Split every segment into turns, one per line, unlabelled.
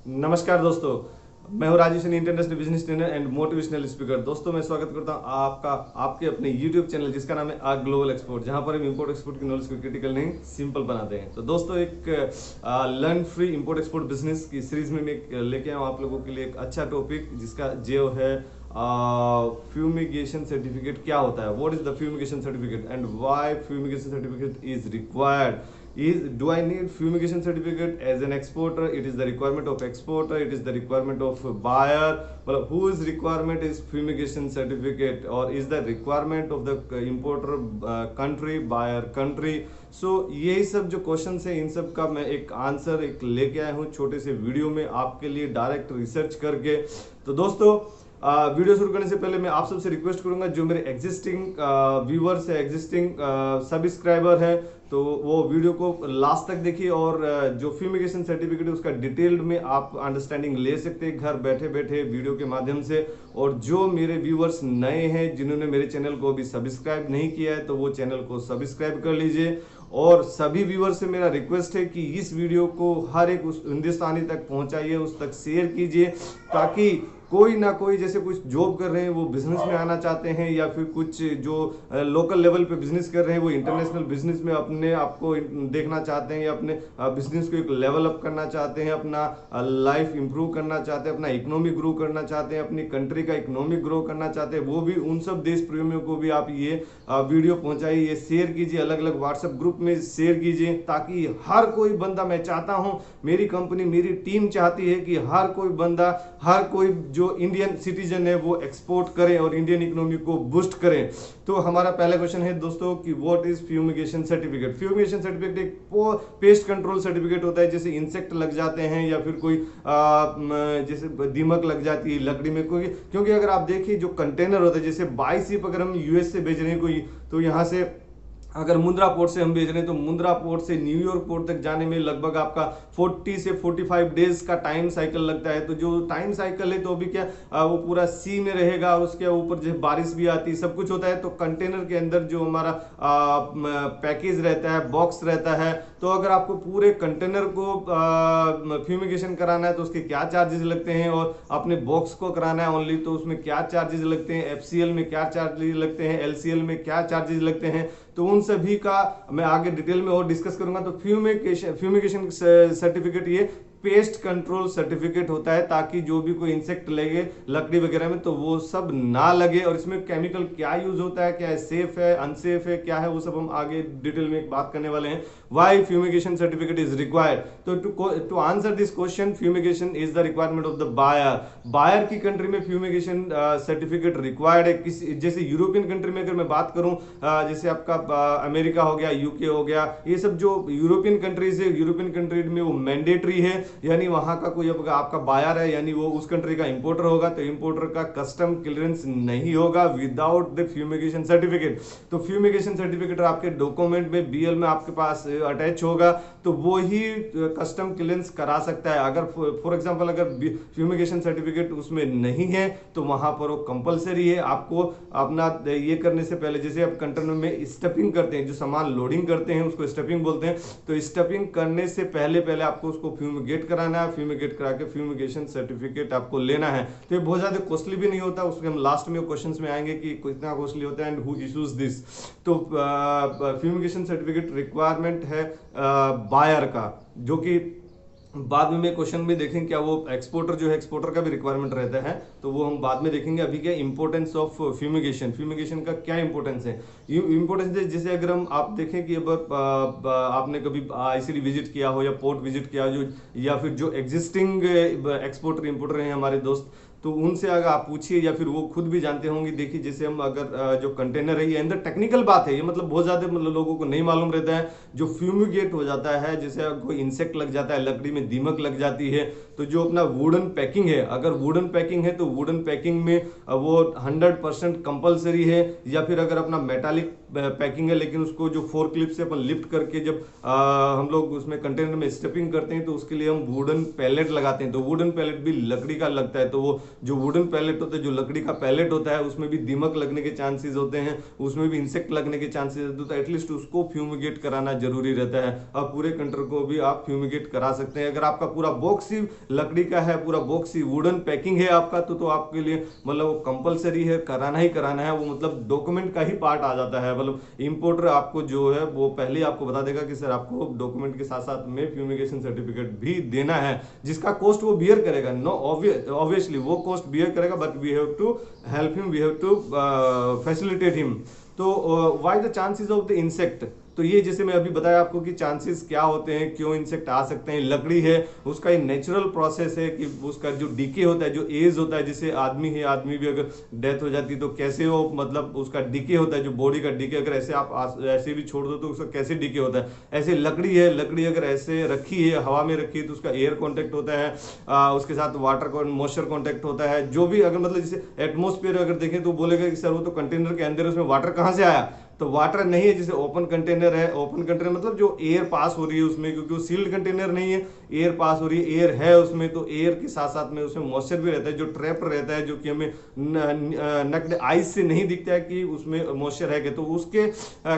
नमस्कार दोस्तों, मैं हूं Rajesh, international business trainer and motivational speaker. दोस्तों मैं स्वागत करता हूं आपके अपने YouTube चैनल जिसका नाम है ग्लोबल एक्सपोर्ट, जहां पर हम इंपोर्ट एक्सपोर्ट की नॉलेज को क्रिटिकल नहीं सिंपल बनाते हैं। तो दोस्तों एक learn free import export business की सीरीज में मैं लेके आया हूं आप लोगों के लिए एक अच्छा टॉपिक, जिसका जो है फ्यूमिगेशन सर्टिफिकेट क्या होता है, what is the fumigation certificate and why fumigation certificate is required. Do I need fumigation certificate as an exporter? It is the requirement of exporter. It is the requirement of buyer. But whose requirement is fumigation certificate, or is the requirement of the importer country, buyer country? So यही सब जो question है, इन सब का मैं एक answer एक लेके आया हूँ छोटे से वीडियो में आपके लिए, डायरेक्ट रिसर्च करके। तो दोस्तों वीडियो शुरू करने से पहले मैं आप सबसे रिक्वेस्ट करूंगा, जो मेरे एग्जिस्टिंग व्यूअर्स है, एग्जिस्टिंग सब्सक्राइबर है, तो वो वीडियो को लास्ट तक देखिए। और जो फ्यूमिगेशन सर्टिफिकेट है उसका डिटेल्ड में आप अंडरस्टैंडिंग ले सकते हैं घर बैठे बैठे वीडियो के माध्यम से। और जो मेरे व्यूअर्स नए हैं, जिन्होंने मेरे चैनल को अभी सब्सक्राइब नहीं किया है, तो वो चैनल को सब्सक्राइब कर लीजिए। और सभी व्यूअर्स से मेरा रिक्वेस्ट है कि इस वीडियो को हर एक उस हिंदुस्तानी तक पहुंचाइए, उस तक शेयर कीजिए, ताकि कोई ना कोई जैसे कुछ जॉब कर रहे हैं वो बिजनेस में आना चाहते हैं, या फिर कुछ जो लोकल लेवल पे बिजनेस कर रहे हैं वो इंटरनेशनल बिजनेस में अपने आप को देखना चाहते हैं, या अपने बिजनेस को एक लेवल अप करना चाहते हैं, अपना लाइफ इंप्रूव करना चाहते हैं, अपना इकोनॉमी ग्रो करना चाहते हैं, अपनी कंट्री का इकोनॉमिक ग्रो करना चाहते हैं, वो भी उन सब देश प्रेमियों को भी आप ये वीडियो पहुंचाइए, शेयर कीजिए, अलग अलग व्हाट्सएप ग्रुप में शेयर कीजिए, ताकि हर कोई बंदा, मैं चाहता हूं, मेरी कंपनी, मेरी टीम चाहती है कि हर कोई बंदा, हर कोई जो इंडियन सिटीजन है वो एक्सपोर्ट करें और इंडियन इकोनॉमी को बूस्ट करें। तो हमारा पहला क्वेश्चन है दोस्तों कि what is fumigation certificate. Fumigation certificate एक पेस्ट कंट्रोल सर्टिफिकेट होता है, जैसे इंसेक्ट लग जाते हैं या फिर कोई जैसे दीमक लग जाती है लकड़ी में कोई, क्योंकि अगर आप देखिए जो कंटेनर होता है, जैसे बाई शिप अगर हम यूएस से भेज रहे हैं कोई, तो यहाँ से अगर मुंद्रा पोर्ट से हम भेज रहे हैं, तो मुंद्रा पोर्ट से न्यूयॉर्क पोर्ट तक जाने में लगभग आपका 40 से 45 डेज का टाइम साइकिल लगता है। तो जो टाइम साइकिल है, तो अभी क्या वो पूरा सी में रहेगा, और उसके ऊपर जो बारिश भी आती है, सब कुछ होता है। तो कंटेनर के अंदर जो हमारा पैकेज रहता है, बॉक्स रहता है, तो अगर आपको पूरे कंटेनर को फ्यूमिगेशन कराना है तो उसके क्या चार्जेस लगते हैं, और अपने बॉक्स को कराना है ओनली तो उसमें क्या चार्जेस लगते हैं, एफसीएल में क्या चार्जेस लगते हैं, एलसीएल में क्या चार्जेस लगते हैं, तो उन सभी का मैं आगे डिटेल में और डिस्कस करूंगा। तो फ्यूमिगेशन सर्टिफिकेट ये पेस्ट कंट्रोल सर्टिफिकेट होता है, ताकि जो भी कोई इंसेक्ट लगे लकड़ी वगैरह में तो वो सब ना लगे। और इसमें केमिकल क्या यूज होता है, क्या सेफ है, अनसेफ है, क्या है, वो सब हम आगे डिटेल में बात करने वाले हैं। Why fumigation certificate is required. तो to answer this question, fumigation is the requirement of the buyer की कंट्री में फ्यूमिगेशन सर्टिफिकेट रिक्वायर्ड है। किसी जैसे यूरोपियन कंट्री में अगर मैं बात करूं, जैसे आपका अमेरिका हो गया, यूके हो गया, ये सब जो यूरोपियन कंट्रीज है, यूरोपियन कंट्री में वो मैंडेटरी है, यानी वहां का कोई अब आपका बायर है, यानी वो उस कंट्री का इंपोर्टर होगा, तो इंपोर्टर का कस्टम क्लियरेंस नहीं होगा विदाउट द फ्यूमिगेशन सर्टिफिकेट। तो फ्यूमिगेशन सर्टिफिकेट आपके डॉक्यूमेंट में, बीएल में आपके पास अटैच होगा, तो वो ही कस्टम क्लियरेंस करा सकता है। अगर फॉर एग्जांपल अगर फ्यूमिगेशन सर्टिफिकेट उसमें नहीं है, तो वहां पर वो कंपलसरी है आपको अपना ये करने से पहले, जैसे आप कंटेनर में स्टफिंग करते हैं, जो सामान लोडिंग करते हैं उसको स्टफिंग बोलते हैं, तो स्टफिंग करने से पहले पहले आपको उसको फ्यूमिगेट कराना है, फ्यूमिगेट करा के फ्यूमिगेशन सर्टिफिकेट आपको लेना है। तो ये बहुत ज्यादा कॉस्टली भी नहीं होता, उसके हम लास्ट में क्वेश्चंस में आएंगे कि कितना कॉस्टली होता है एंड हु इशूज दिस। तो फ्यूमिगेशन सर्टिफिकेट रिक्वायरमेंट है बायर का, जो कि बाद में क्वेश्चन में देखेंगे क्या वो एक्सपोर्टर जो है, एक्सपोर्टर का भी रिक्वायरमेंट रहता है, तो वो हम बाद में देखेंगे। अभी क्या इंपोर्टेंस ऑफ फ्यूमिगेशन, फ्यूमिगेशन का क्या इंपोर्टेंस है, इंपोर्टेंस है। जैसे अगर हम आप देखें कि अब आपने कभी आईसीडी विजिट किया हो या पोर्ट विजिट किया हो, जो या फिर जो एग्जिस्टिंग एक्सपोर्टर इंपोर्टर हैं हमारे दोस्त, तो उनसे अगर आप पूछिए, या फिर वो खुद भी जानते होंगे। देखिए जैसे हम अगर जो कंटेनर है, ये अंदर टेक्निकल बात है, ये मतलब बहुत ज्यादा मतलब लोगों को नहीं मालूम रहता है। जो फ्यूमिगेट हो जाता है, जैसे कोई इंसेक्ट लग जाता है, लकड़ी में दीमक लग जाती है, तो जो अपना वुडन पैकिंग है, अगर वुडन पैकिंग है तो वुडन पैकिंग में वो 100% कंपलसरी है, या फिर अगर अपना मेटालिक पैकिंग है, लेकिन उसको जो फोर क्लिप से अपन लिफ्ट करके जब हम लोग उसमें कंटेनर में स्टफिंग करते हैं तो उसके लिए हम वुडन पैलेट लगाते हैं। तो वुडन पैलेट भी लकड़ी का लगता है, तो वो जो वुडन पैलेट होता है, जो लकड़ी का पैलेट होता है, उसमें भी दीमक लगने के चांसेस होते हैं, उसमें भी इंसेक्ट लगने के चांसेस होते हैं। तो एटलीस्ट उसको फ्यूमिगेट कराना जरूरी रहता है। और पूरे कंटेनर को भी आप फ्यूमिगेट करा सकते हैं। अगर आपका पूरा बॉक्स ही लकड़ी का है, पूरा बॉक्स ही वुडन पैकिंग है आपका, तो आपके लिए मतलब वो कंपलसरी है, कराना ही कराना है। वो मतलब डॉक्यूमेंट का ही पार्ट आ जाता है। मतलब इंपोर्टर आपको जो है वो पहले आपको बता देगा कि सर आपको डॉक्यूमेंट के साथ साथ में फ्यूमिगेशन सर्टिफिकेट भी देना है, जिसका कॉस्ट वो बियर करेगा। नो ऑब्वियसली वो कॉस्ट बियर करेगा, but we have to help him, we have to facilitate him. तो why the chances of the insect, तो ये जैसे मैं अभी बताया आपको कि चांसेस क्या होते हैं, क्यों इंसेक्ट आ सकते हैं। लकड़ी है, उसका एक नेचुरल प्रोसेस है कि उसका जो डीके होता है, जो एज होता है, जैसे आदमी है, आदमी भी अगर डेथ हो जाती है तो कैसे वो मतलब उसका डीके होता है, जो बॉडी का डीके, अगर ऐसे आप ऐसे भी छोड़ दो तो उसका कैसे डीके होता है। ऐसे लकड़ी है, लकड़ी अगर ऐसे रखी है, हवा में रखी है, तो उसका एयर कॉन्टेक्ट होता है, उसके साथ वाटर मॉइस्चर कॉन्टेक्ट होता है। जो भी अगर मतलब जैसे एटमोस्फेयर अगर देखें तो बोलेगा कि सर वो तो कंटेनर के अंदर, उसमें वाटर कहाँ से आया, तो वाटर नहीं है। जैसे ओपन कंटेनर है, ओपन कंटेनर मतलब जो एयर पास हो रही है उसमें, क्योंकि वो सील्ड कंटेनर नहीं है, एयर पास हो रही है, एयर है उसमें, तो एयर के साथ साथ में उसमें मॉइस्चर भी रहता है, जो ट्रैप रहता है, जो कि हमें नक्ड आइज से नहीं दिखता है कि उसमें मॉइस्चर है। तो उसके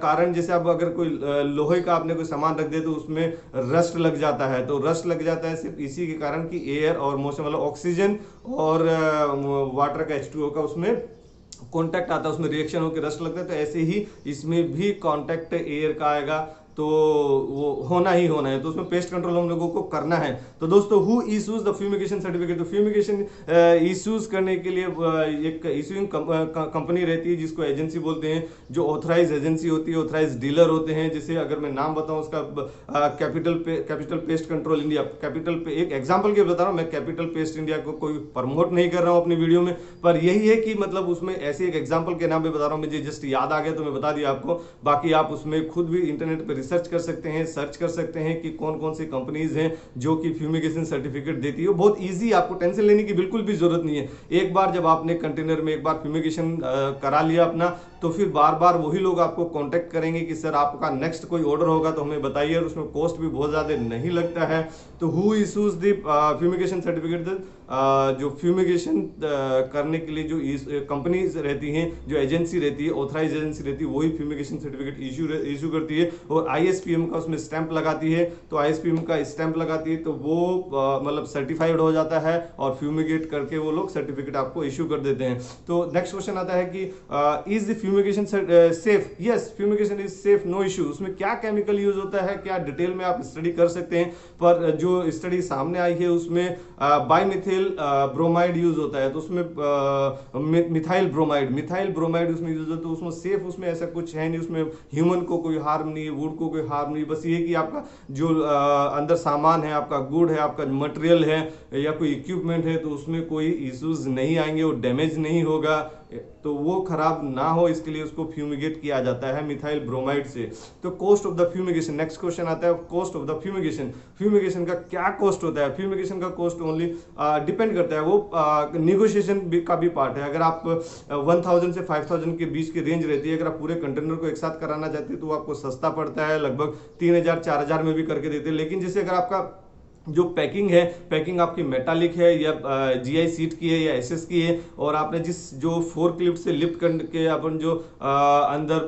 कारण जैसे अब अगर कोई लोहे का आपने कोई सामान रख दे तो उसमें रस्ट लग जाता है। तो रस्ट लग जाता है सिर्फ इसी के कारण कि एयर और मॉइस्चर मतलब ऑक्सीजन और वाटर का H2O का उसमें कांटेक्ट आता है, उसमें रिएक्शन होकर रस्ट लगता है। तो ऐसे ही इसमें भी कांटेक्ट एयर का आएगा, तो वो होना ही होना है। तो उसमें पेस्ट कंट्रोल हम लोगों को करना है। तो दोस्तों who issues the fumigation certificate, तो फ्यूमिगेशन इशूज करने के लिए एक इशूइंग कंपनी रहती है जिसको एजेंसी बोलते हैं, जो ऑथराइज एजेंसी होती है, ऑथराइज डीलर होते हैं। जैसे अगर मैं नाम बताऊं उसका, capital pest control India, capital पे एक एग्जाम्पल के बता रहा हूं मैं, कैपिटल पेस्ट इंडिया को कोई प्रमोट नहीं कर रहा हूं अपनी वीडियो में, पर यही है कि मतलब उसमें ऐसे एक एग्जाम्पल के नाम पे बता रहा हूं, मुझे जस्ट याद आ गया तो मैं बता दिया आपको। बाकी आप उसमें खुद भी इंटरनेट पर रिसर्च कर सकते हैं, सर्च कर सकते हैं कि कौन कौन सी कंपनीज हैं जो कि फ्यूमिगेशन सर्टिफिकेट देती है। बहुत इजी, आपको टेंशन लेने की बिल्कुल भी जरूरत नहीं है। एक बार जब आपने कंटेनर में एक बार फ्यूमिगेशन करा लिया अपना, तो फिर बार बार वही लोग आपको कांटेक्ट करेंगे कि सर आपका नेक्स्ट कोई ऑर्डर होगा तो हमें बताइए, और उसमें कॉस्ट भी बहुत ज्यादा नहीं लगता है। तो who issues the fumigation certificate, जो फ्यूमिगेशन करने के लिए जो कंपनीज रहती हैं, जो एजेंसी रहती है, ऑथराइज एजेंसी रहती है, वही फ्यूमिगेशन सर्टिफिकेट इशू करती है। और आईएसपीएम का उसमें स्टैंप लगाती है। तो आईएसपीएम का स्टैंप लगाती है तो वो मतलब सर्टिफाइड हो जाता है, और फ्यूमिगेट करके वो लोग सर्टिफिकेट आपको इशू कर देते हैं। तो नेक्स्ट क्वेश्चन आता है कि is the fumigation safe? Yes, fumigation is safe, no issue. उसमें क्या केमिकल यूज होता है, क्या डिटेल में आप स्टडी कर सकते हैं, पर जो स्टडी सामने आई है उसमें बाइमिथिल ब्रोमाइड यूज होता है। तो उसमें मिथाइल ब्रोमाइड उसमें यूज होता है। तो उसमें सेफ, उसमें ऐसा कुछ है नहीं, उसमें ह्यूमन को कोई हार्म नहीं, वुड को कोई हार्म नहीं। बस ये कि आपका जो अंदर सामान है, आपका गुड है, आपका मटेरियल है या कोई इक्विपमेंट है, तो उसमें कोई इश्यूज नहीं आएंगे, वो डैमेज नहीं होगा, तो वो खराब ना हो, इसके लिए उसको फ्यूमिगेट किया जाता है मिथाइल ब्रोमाइड से। तो cost of the fumigation, next question आता है cost of the fumigation. Fumigation का क्या कॉस्ट होता है? फ्यूमिगेशन का कॉस्ट ओनली डिपेंड करता है, वो निगोशिएशन का भी पार्ट है। अगर आप 1000 से 5000 के बीच की रेंज रहती है, अगर आप पूरे कंटेनर को एक साथ कराना चाहते हैं तो वो आपको सस्ता पड़ता है, लगभग 3000 4000 में भी करके देते हैं। लेकिन जैसे अगर आपका जो पैकिंग है, पैकिंग आपकी मेटालिक है या जीआई सीट की है या एसएस की है, और आपने जो फोर क्लिप से लिफ्ट करके अपन जो अंदर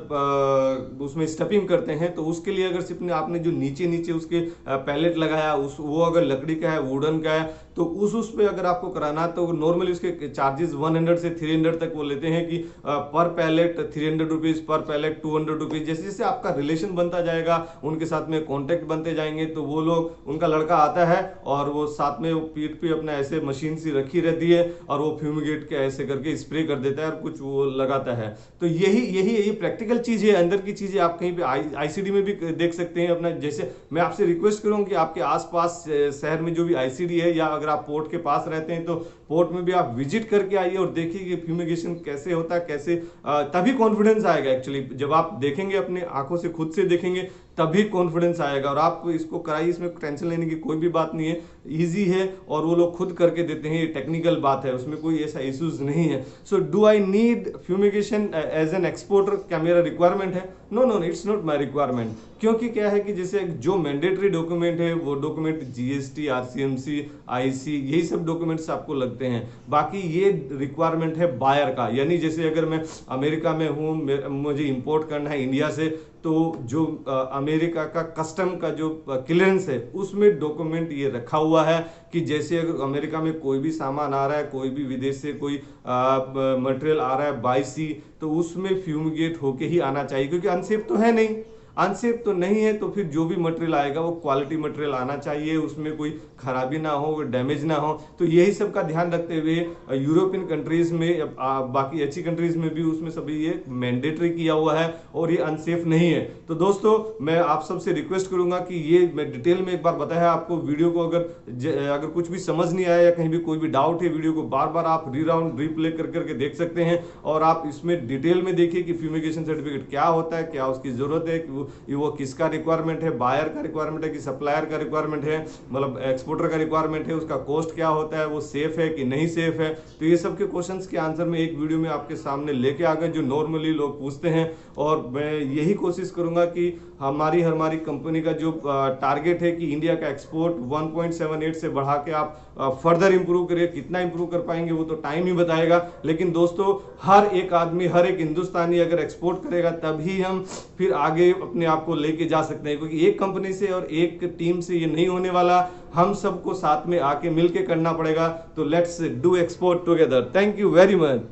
उसमें स्टफिंग करते हैं, तो उसके लिए अगर सिर्फ आपने जो नीचे नीचे उसके पैलेट लगाया, वो अगर लकड़ी का है, वुडन का है, तो उस पे अगर आपको कराना, तो नॉर्मली उसके चार्जेस 100 से 300 तक वो लेते हैं कि पर पैलेट 300 रुपीज, पर पैलेट 200 रुपीज। जैसे जैसे आपका रिलेशन बनता जाएगा, उनके साथ में कॉन्टेक्ट बनते जाएंगे, तो वो लोग, उनका लड़का आता है और वो साथ में वो पीठ पे अपना ऐसे मशीन सी रखी रहती है, और वो फ्यूमिगेट के ऐसे करके स्प्रे कर देता है और कुछ वो लगाता है। तो यही प्रैक्टिकल चीज है, अंदर की चीजें आप कहीं पे आईसीडी में भी देख सकते हैं अपना। जैसे मैं आपसे रिक्वेस्ट करूंगा कि आपके आसपास शहर में जो भी आईसीडी है, या अगर आप पोर्ट के पास रहते हैं तो पोर्ट में भी आप विजिट करके आइए और देखिए कि फ्यूमिगेशन कैसे होता है, कैसे तभी कॉन्फिडेंस आएगा। एक्चुअली जब आप देखेंगे, अपने आंखों से खुद से देखेंगे, तभी कॉन्फिडेंस आएगा। और आप इसको कराइए, इसमें टेंशन लेने की कोई भी बात नहीं है, ईजी है और वो लोग खुद करके देते हैं, ये टेक्निकल बात है, उसमें कोई ऐसा इश्यूज नहीं है। So do I need fumigation as an exporter, क्या मेरा रिक्वायरमेंट है? No no, it's not my requirement. क्योंकि क्या है कि जैसे जो मैंडेटरी डॉक्यूमेंट है वो डॉक्यूमेंट जीएसटी, आरसीएमसी, आईसी, यही सब डॉक्यूमेंट्स आपको लगते हैं। बाकी ये रिक्वायरमेंट है बायर का, यानी जैसे अगर मैं अमेरिका में हूँ, मुझे इंपोर्ट करना है इंडिया से, तो जो अमेरिका का कस्टम का जो क्लियरेंस है उसमें डॉक्यूमेंट ये रखा हुआ है कि जैसे अगर अमेरिका में कोई भी सामान आ रहा है, कोई भी विदेश से कोई मटेरियल आ रहा है बाय सी, तो उसमें फ्यूमिगेट होके ही आना चाहिए, क्योंकि अनसेफ तो है नहीं, अनसेफ तो नहीं है, तो फिर जो भी मटेरियल आएगा वो क्वालिटी मटेरियल आना चाहिए, उसमें कोई खराबी ना हो, डैमेज ना हो। तो यही सब का ध्यान रखते हुए यूरोपियन कंट्रीज में, बाकी अच्छी कंट्रीज में भी उसमें सभी ये मैंडेटरी किया हुआ है और ये अनसेफ नहीं है। तो दोस्तों मैं आप सबसे रिक्वेस्ट करूंगा कि ये मैं डिटेल में एक बार बताया आपको, वीडियो को अगर कुछ भी समझ नहीं आया या कहीं भी कोई भी डाउट है, वीडियो को बार बार आप रीराउंड रीप्ले कर करके देख सकते हैं और आप इसमें डिटेल में देखिए कि फ्यूमिगेशन सर्टिफिकेट क्या होता है, क्या उसकी जरूरत है, वो किसका रिक्वायरमेंट है, बायर का रिक्वायरमेंट है कि सप्लायर का रिक्वायरमेंट है, मतलब एक्सपोर्टर का रिक्वायरमेंट है, उसका कॉस्ट क्या होता है, वो सेफ है कि नहीं सेफ है। तो ये सब के क्वेश्चंस के आंसर में एक वीडियो में आपके सामने लेके आ गए, जो नॉर्मली लोग पूछते हैं। और मैं यही कोशिश करूंगा कि हमारी कंपनी का जो टारगेट है कि इंडिया का एक्सपोर्ट 1.78 से बढ़ा के आप फर्दर इंप्रूव करिए। कितना इंप्रूव कर पाएंगे वो तो टाइम ही बताएगा, लेकिन दोस्तों हर एक आदमी, हर एक हिंदुस्तानी अगर एक्सपोर्ट करेगा तभी हम फिर आगे अपने आप को लेके जा सकते हैं, क्योंकि एक कंपनी से और एक टीम से ये नहीं होने वाला, हम सबको साथ में आके मिलके करना पड़ेगा। तो let's do export together. Thank you very much.